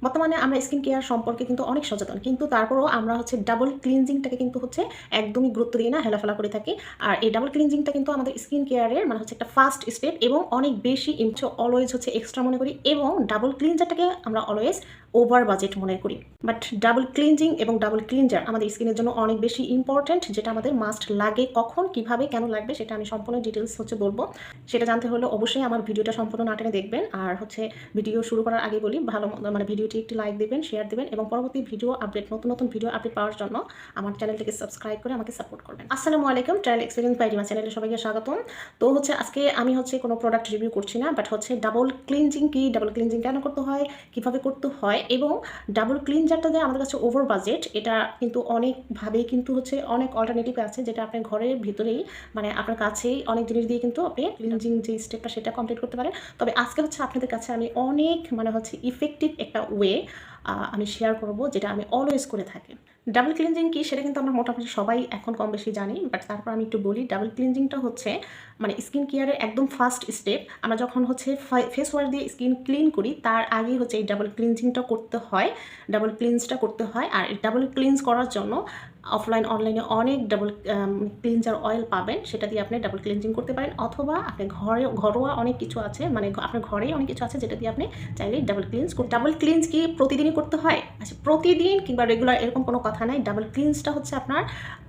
বর্তমানে আমরা skin care সম্পর্কে কিন্তু অনেক সচেতন, কিন্তু তারপরেও আমরা হচ্ছে ডাবল ক্লিনজিংটাকে কিন্তু হচ্ছে একদমই গুরুত্ব দিই না, হেলাফেলা করে থাকি। আর এই ডাবল ক্লিনজিংটা কিন্তু আমাদের স্কিন কেয়ারের মানে হচ্ছে একটা ফার্স্ট স্টেপ এবং অনেক বেশি অলওয়েজ হচ্ছে এক্সট্রা মনে করি, এবং ডাবল ক্লিনজারটাকে আমরা অলওয়েজ ওভার বাজেট মনে করি। বাট ডাবল ক্লিনজিং এবং ডাবল ক্লিনজার আমাদের স্কিনের জন্য অনেক বেশি ইম্পর্ট্যান্ট, যেটা আমাদের মাস্ট লাগে। কখন কিভাবে কেন লাগবে সেটা আমি সম্পূর্ণ ডিটেলস হচ্ছে বলবো। সেটা জানতে হলে অবশ্যই আমার ভিডিওটা সম্পূর্ণ না টেনে দেখবেন। আর হচ্ছে ভিডিও শুরু করার আগে বলি, ভালো মানে ভিডিওটি একটি লাইক দেবেন, শেয়ার দেবেন, এবং পরবর্তী ভিডিও আপডেট, নতুন নতুন ভিডিও আপডেট পাওয়ার জন্য আমার চ্যানেলটিকে সাবস্ক্রাইব করে আমাকে সাপোর্ট করবেন। আসসালামু আলাইকুম, ট্রায়াল এক্সপিরিয়েন্স বাই রিমা চ্যানেলে সবাইকে স্বাগতম। তো হচ্ছে আজকে আমি হচ্ছে কোনো প্রোডাক্ট রিভিউ করছি না, বাট হচ্ছে ডাবল ক্লিনজিং কি, ডাবল ক্লিনজিং কেন করতে হয়, কীভাবে করতে হয়, এবং ডাবল ক্লিনজারটা যে আমাদের কাছে ওভার বাজেট, এটা কিন্তু অনেকভাবেই কিন্তু হচ্ছে অনেক অল্টারনেটিভ আছে, যেটা আপনার ঘরের ভিতরেই মানে আপনার কাছেই অনেক জিনিস দিয়ে কিন্তু আপনি ক্লিনজিং যে স্টেপটা সেটা কমপ্লিট করতে পারেন। তবে আজকে হচ্ছে আপনাদের কাছে আমি অনেক মানে হচ্ছে ইফেক্টিভ একটা ওয়ে আমি শেয়ার করব, যেটা আমি অলওয়েজ করে থাকি। ডাবল ক্লিনজিং কি সেটা কিন্তু আমরা মোটামুটি সবাই এখন কম বেশি জানি, বাট তারপর আমি একটু বলি। ডাবল ক্লিনজিংটা হচ্ছে মানে স্কিন কেয়ারের একদম ফার্স্ট স্টেপ। আমরা যখন হচ্ছে ফেস ওয়াশ দিয়ে স্কিন ক্লিন করি, তার আগেই হচ্ছে এই ডাবল ক্লিনজিংটা করতে হয়, ডাবল ক্লিনসটা করতে হয়। আর ডাবল ক্লিনস করার জন্য অফলাইন অনলাইনে অনেক ডাবল ক্লিনজার অয়েল পাবেন, সেটা দিয়ে আপনি ডাবল ক্লিনজিং করতে পারেন, অথবা আপনি ঘরোয়া অনেক কিছু আছে, মানে আপনার ঘরেই অনেক কিছু আছে যেটা দিয়ে আপনি চাইলে ডাবল ক্লিনস করতে। ডাবল ক্লিনস কি প্রতিদিনই করতে হয়? আচ্ছা, প্রতিদিন কিংবা রেগুলার এরকম কোনো কথা নাই। ডাবল ক্লিনসটা হচ্ছে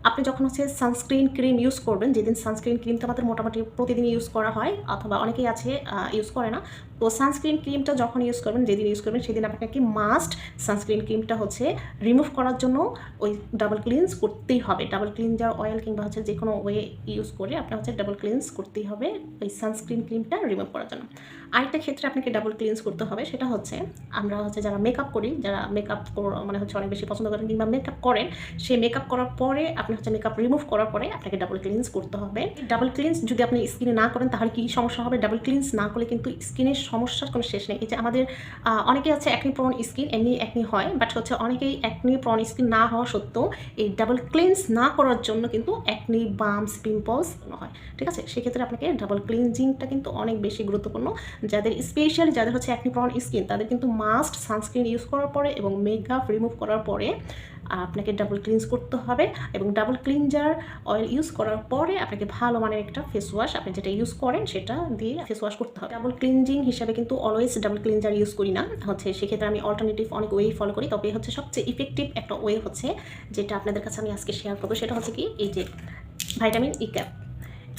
আপনি যখন হচ্ছে সানস্ক্রিন ক্রিম ইউজ করবেন, যেদিন সানস্ক্রিন ক্রিমটা আমাদের মোটামুটি প্রতিদিন ইউজ করা হয়, অথবা অনেকেই আছে ইউজ করে না। তো সানস্ক্রিন ক্রিমটা যখন ইউজ করবেন, যেদিন ইউজ করবেন সেদিন আপনাকে মাস্ট সানস্ক্রিন ক্রিমটা হচ্ছে রিমুভ করার জন্য ওই ডাবল ক্লিনস করতেই হবে। ডাবল ক্লিনজার অয়েল কিংবা হচ্ছে যে কোনো ওয়ে ইউজ করে আপনার হচ্ছে ডাবল ক্লিনস করতেই হবে ওই সানস্ক্রিন ক্রিমটা রিমুভ করার জন্য। আরেকটা ক্ষেত্রে আপনাকে ডাবল ক্লিনস করতে হবে, সেটা হচ্ছে আমরা হচ্ছে যারা মেকআপ করি, যারা মেকআপ মানে হচ্ছে অনেক বেশি পছন্দ করেন কিংবা মেকআপ করেন, সেই মেকআপ করার পরে আপনি হচ্ছে মেকআপ রিমুভ করার পরে আপনাকে ডাবল ক্লিনস করতে হবে। ডাবল ক্লিনস যদি আপনি স্কিনে না করেন তাহলে কি সমস্যা হবে? ডাবল ক্লিনস না করলে কিন্তু স্কিনের সমস্যার কোনো শেষ নেই। এই যে আমাদের অনেকেই আছে অ্যাকনি প্রোন স্কিন, এমনি অ্যাকনি হয়, বাট হচ্ছে অনেকেই অ্যাকনি প্রোন স্কিন না হওয়া সত্ত্বেও এই ডাবল ক্লিনস না করার জন্য কিন্তু অ্যাকনি, বাম্পস, পিম্পলস হয়। ঠিক আছে, সেক্ষেত্রে আপনাকে ডাবল ক্লিনজিংটা কিন্তু অনেক বেশি গুরুত্বপূর্ণ। স্পেশালি যাদের হচ্ছে অ্যাকনি প্রোন স্কিন, তাদের কিন্তু মাস্ট সানস্ক্রিন ইউজ করার পরে এবং মেকআপ রিমুভ করার পরে আপনাকে ডাবল ক্লিনস করতে হবে, এবং ডাবল ক্লিনজার অয়েল ইউজ করার পরে আপনাকে ভালো মানের একটা ফেস ওয়াশ, আপনি যেটা ইউজ করেন সেটা দিয়ে ফেস ওয়াশ করতে হবে। ডাবল ক্লিনজিং হিসাবে কিন্তু অলওয়েজ ডাবল ক্লিনজার ইউজ করি না, হচ্ছে সেক্ষেত্রে আমি অল্টারনেটিভ অনেক ওয়ে ফলো করি। তবে হচ্ছে সবচেয়ে ইফেক্টিভ একটা ওয়ে হচ্ছে যেটা আপনাদের কাছে আমি আজকে শেয়ার করবো, সেটা হচ্ছে কি, এই যে ভাইটামিন ই ক্যাপ।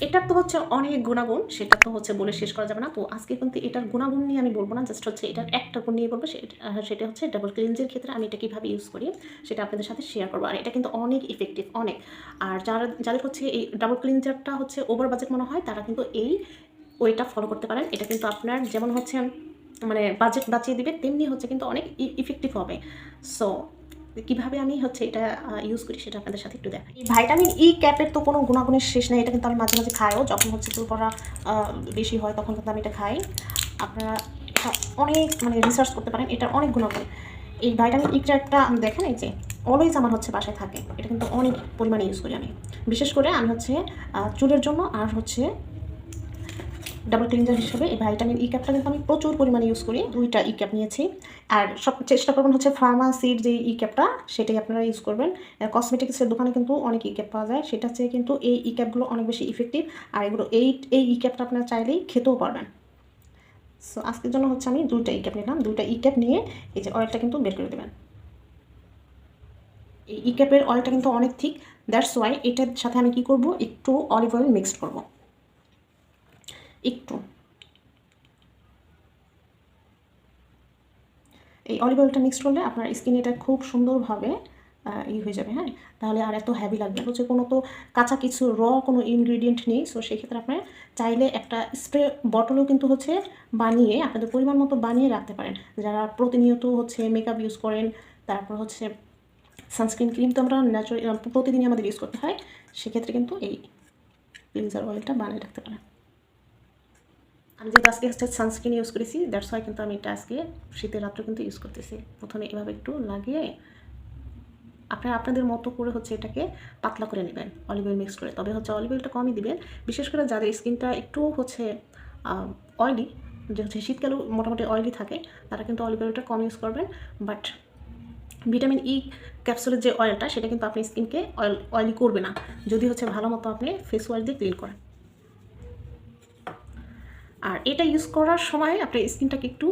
এটার তো হচ্ছে অনেক গুণাগুণ, সেটা তো হচ্ছে বলে শেষ করা যাবে না। তো আজকে কিন্তু এটার গুণাগুণ নিয়ে আমি বলবো না, জাস্ট হচ্ছে এটার একটা গুণ নিয়ে বলবো। সেটা হচ্ছে ডাবল ক্লিনজের ক্ষেত্রে আমি এটা কীভাবে ইউজ করি সেটা আপনাদের সাথে শেয়ার করবো। আর এটা কিন্তু অনেক ইফেক্টিভ, অনেক। আর যাদের হচ্ছে এই ডাবল ক্লিনজারটা হচ্ছে ওভার বাজেট মনে হয়, তারা কিন্তু এই ওইটা ফলো করতে পারেন। এটা কিন্তু আপনার যেমন হচ্ছে মানে বাজেট বাঁচিয়ে দিবে, তেমনি হচ্ছে কিন্তু অনেক ইফেক্টিভ হবে। সো কীভাবে আমি হচ্ছে এটা ইউজ করি সেটা আপনাদের সাথে একটু দেখাই। এই ভাইটামিন ই ক্যাপের তো কোনো গুণাগুণের শেষ নেই। এটা কিন্তু আমি মাঝে মাঝে খাইও, যখন হচ্ছে চুল পড়া বেশি হয় তখন কিন্তু আমি এটা খাই। আপনারা অনেক মানে রিসার্চ করতে পারেন, এটার অনেক গুণাগুণ। এই ভাইটামিন ই ক্যাপটা আমি দেখেন, এই যে অলওয়েজ আমার হচ্ছে বাসায় থাকে, এটা কিন্তু অনেক পরিমাণে ইউজ করি আমি। বিশেষ করে আমি হচ্ছে চুলের জন্য আর হচ্ছে ডাবল ক্লিনজার হিসেবে এই ভাইটামিন ই ক্যাপটা কিন্তু আমি প্রচুর পরিমাণে ইউজ করি। 2টা ই ক্যাপ নিয়েছি, আর সব চেষ্টা করবেন হচ্ছে ফার্মাসির যে ই ক্যাপটা সেটাই আপনারা ইউজ করবেন। কসমেটিক্সের দোকানে কিন্তু অনেক ই ক্যাপ পাওয়া যায়, সেটা হচ্ছে কিন্তু এই ই ক্যাপগুলো অনেক বেশি ইফেক্টিভ। আর এগুলো এই ই ক্যাপটা আপনারা চাইলেই খেতেও পারবেন। সো আজকের জন্য হচ্ছে আমি 2টা ই ক্যাপ নিলাম। 2টা ই ক্যাপ নিয়ে এই যে অয়েলটা কিন্তু বের করে দেবেন। এই ই ক্যাপের অয়েলটা কিন্তু অনেক থিক, দ্যাটস ওয়াই এটার সাথে আমি কি করব, একটু অলিভ অয়েল মিক্সড করব, একটু। এই অলিভ অয়েলটা মিক্সড করলে আপনার স্কিন এটা খুব সুন্দরভাবে হয়ে যাবে। হ্যাঁ, তাহলে আর এত হ্যাভি লাগবে হচ্ছে কোনো তো কাঁচা কিছু কোনো ইনগ্রিডিয়েন্ট নেই। সো সেক্ষেত্রে আপনার চাইলে একটা স্প্রে বটলও কিন্তু হচ্ছে বানিয়ে আপনাদের পরিমাণ মতো বানিয়ে রাখতে পারেন। যারা প্রতিনিয়ত হচ্ছে মেকআপ ইউজ করেন, তারপর হচ্ছে সানস্ক্রিন ক্রিম তো আমরা ন্যাচারাল প্রতিদিনই আমাদের ইউজ করতে হয়, সেক্ষেত্রে কিন্তু এই ক্লিনজার অয়েলটা বানিয়ে রাখতে পারেন। আমি যেহেতু আজকে হচ্ছে সানস্ক্রিন ইউজ করেছি, দ্যাটস ওয়াই কিন্তু আমি এটা আজকে শীতের রাত্রে কিন্তু ইউজ করতেছি। প্রথমে এভাবে একটু লাগিয়ে আপনারা আপনাদের মতো করে হচ্ছে এটাকে পাতলা করে নেবেন অলিভ অয়েল মিক্স করে। তবে হচ্ছে অলিভ অয়েলটা কমই দিবেন, বিশেষ করে যাদের স্কিনটা একটু হচ্ছে অয়েলি, যে হচ্ছে শীতকালেও মোটামুটি অয়েলি থাকে তারা কিন্তু অলিভ অয়েলটা কম ইউজ করবেন। বাট ভিটামিন ই ক্যাপসুলের যে অয়েলটা সেটা কিন্তু আপনি স্কিনকে অয়েলি করবে না যদি হচ্ছে ভালো মতো আপনি ফেস ওয়াশ দিয়ে ক্লিন করেন। আর এটা ইউজ করার সময় আপনার স্কিনটাকে একটু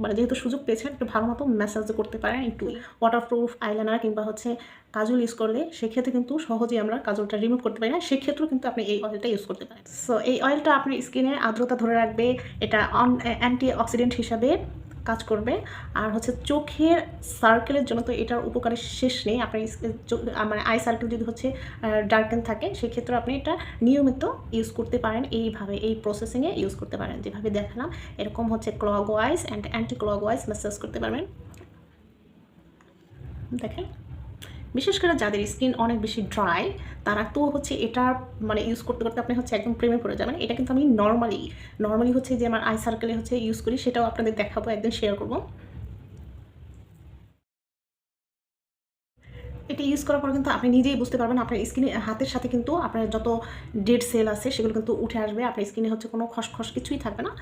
মানে যেহেতু সুযোগ পেয়েছেন একটু ভালো মতো ম্যাসাজ করতে পারেন, একটু ওয়াটারপ্রুফ আইলাইনার কিংবা হচ্ছে কাজল ইউজ করলে সেক্ষেত্রে কিন্তু সহজেই আমরা কাজলটা রিমুভ করতে পারি না, সেক্ষেত্রেও কিন্তু আপনি এই অয়েলটা ইউজ করতে পারেন। সো এই অয়েলটা আপনার স্কিনে আর্দ্রতা ধরে রাখবে, এটা অ্যান্টি অক্সিডেন্ট হিসাবে কাজ করবে। আর হচ্ছে চোখের সার্কেলের জন্য তো এটার উপকারের শেষ নেই। আপনার মানে আই সার্কেল যদি হচ্ছে ডার্কেন থাকে সেক্ষেত্রে আপনি এটা নিয়মিত ইউজ করতে পারেন, এইভাবে এই প্রসেসিংয়ে ইউজ করতে পারেন যেভাবে দেখালাম। এরকম হচ্ছে clockwise and anti clockwise massage করতে পারবেন। দেখেন, বিশেষ করে যাদের স্কিন অনেক বেশি ড্রাই তারা তো হচ্ছে এটা মানে ইউজ করতে করতে আপনি হচ্ছে একদম প্রেমে পড়ে যাবেন। এটা কিন্তু আমি নর্মালি হচ্ছে যে আমার আই সার্কেলে হচ্ছে ইউজ করি, সেটাও আপনাদের দেখাবো, একদিন শেয়ার করবো। এটা ইউজ করার পর কিন্তু আপনি নিজেই বুঝতে পারবেন আপনার স্কিনে হাতের সাথে কিন্তু আপনার যত ডেড সেল আছে সেগুলো কিন্তু উঠে আসবে, আপনার স্কিনে হচ্ছে কোনো খসখস কিছুই থাকবে না।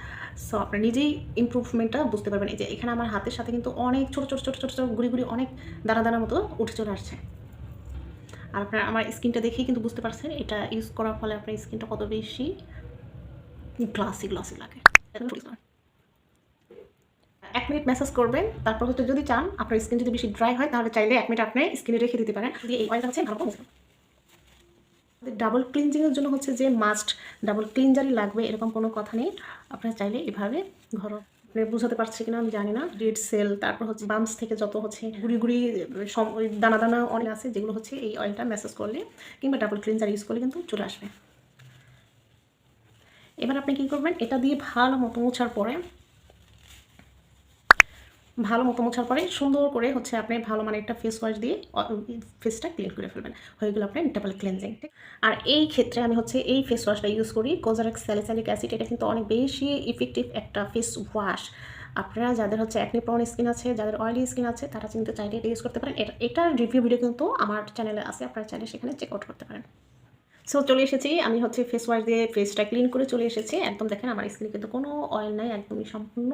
সো আপনার নিজেই ইমপ্রুভমেন্টটা বুঝতে পারবেন। এই যে এখানে আমার হাতের সাথে কিন্তু অনেক ছোটো ছোটো ছোটো ছোটো ছোটো গুড়ি গুড়ি অনেক দানা দানার মতো উঠে চলে আসছে। আর আপনার আমার স্কিনটা দেখেই কিন্তু বুঝতে পারছেন এটা ইউজ করার ফলে আপনার স্কিনটা কত বেশি গ্লাসি লাগে। 1 মিনিট ম্যাসাজ করবেন, তারপর হচ্ছে যদি চান আপনার স্কিন যদি বেশি ড্রাই হয় তাহলে চাইলে 1 মিনিট আপনি স্কিনে রেখে দিতে পারেন। যদি এই অয়েলটা হচ্ছে ভালো করে ডাবল ক্লিনজিংয়ের জন্য হচ্ছে যে মাস্ট ডাবল ক্লিনজারই লাগবে এরকম কোনো কথা নেই। আপনারা চাইলে এভাবে ঘরোয়া, আপনি বুঝাতে পারছি কিনা আমি জানি না, ডেড সেল তারপর হচ্ছে বাম্পস থেকে যত হচ্ছে গুড়ি গুড়ি দানা দানা অনেক আছে যেগুলো হচ্ছে এই অয়েলটা ম্যাসাজ করলে কিংবা ডাবল ক্লিনজার ইউজ করলে কিন্তু চলে আসবে। এবার আপনি কী করবেন, এটা দিয়ে ভালো মতো মোছার পরে সুন্দর করে হচ্ছে আপনি ভালো মানে একটা ফেস ওয়াশ দিয়ে ফেসটা ক্লিন করে ফেলবেন, হয়ে গেল আপনার ডাবল ক্লিনজিং। আর এই ক্ষেত্রে আমি হচ্ছে এই ফেস ওয়াশটা ইউজ করি, কোজারেক্স স্যালিসাইলিক অ্যাসিড। এটা কিন্তু অনেক বেশি ইফেক্টিভ একটা ফেস ওয়াশ। আপনারা যাদের হচ্ছে অ্যাকনি প্রন স্কিন আছে, যাদের অয়েলি স্কিন আছে তারা কিন্তু চাইলে এটা ইউজ করতে পারেন। এটার রিভিউ ভিডিও কিন্তু আমার চ্যানেলে আছে, আপনারা চাইলে সেখানে চেক আউট করতে পারেন। সো চলে এসেছি, আমি হচ্ছে ফেস ওয়াশ দিয়ে ফেসটা ক্লিন করে চলে এসেছি। একদম দেখেন আমার স্কিনে কিন্তু কোনো অয়েল নাই, একদমই সম্পূর্ণ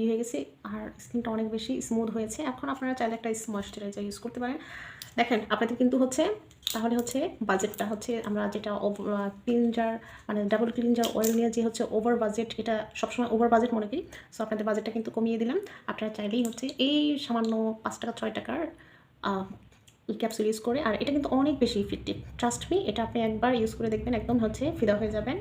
হয়ে গেছে আর স্কিনটা অনেক বেশি স্মুথ হয়েছে। এখন আপনারা চাইলে একটা ময়েশ্চারাইজার ইউজ করতে পারেন। দেখেন আপনাদের কিন্তু হচ্ছে তাহলে হচ্ছে বাজেটটা হচ্ছে আমরা যেটা ক্লিনজার মানে ডাবল ক্লিনজার অয়েল নিয়ে যে হচ্ছে ওভার বাজেট, এটা সবসময় ওভার বাজেট মনে করি। সো আপনাদের বাজেটটা কিন্তু কমিয়ে দিলাম। আপনারা চাইলেই হচ্ছে এই সামান্য 5 টাকা 6 টাকার ক্যাপসুল ইউজ করে, আর এটা কিন্তু অনেক বেশি ইফেক্টিভ, ট্রাস্ট মি। এটা আপনি একবার ইউজ করে দেখবেন একদম হচ্ছে ফিদা হয়ে যাবেন।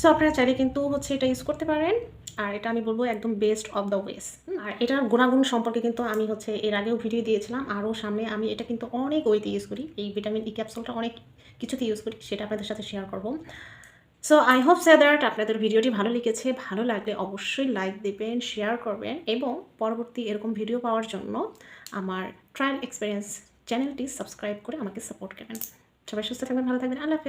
সো আপনারা চাইলে কিন্তু হচ্ছে এটা ইউজ করতে পারেন। আর এটা আমি বলবো একদম বেস্ট অফ দ্য ওয়েস। আর এটার গুণাগুণ সম্পর্কে কিন্তু আমি হচ্ছে এর আগেও ভিডিও দিয়েছিলাম, আরও সামনে আমি এটা কিন্তু অনেক ওয়েতে ইউজ করি, এই ভিটামিন ই ক্যাপসুলটা অনেক কিছুতে ইউজ করি, সেটা আপনাদের সাথে শেয়ার করব। So I hope say that আপনাদের ভিডিওটি ভালো লেগেছে। ভালো লাগলে অবশ্যই লাইক দেবেন, শেয়ার করবেন এবং পরবর্তী এরকম ভিডিও পাওয়ার জন্য আমার ট্রায়াল এক্সপিরিয়েন্স চ্যানেলটি সাবস্ক্রাইব করে আমাকে সাপোর্ট করবেন। সবাই সুস্থ থাকবেন, ভালো থাকবেন, আল্লাহ হাফেজ।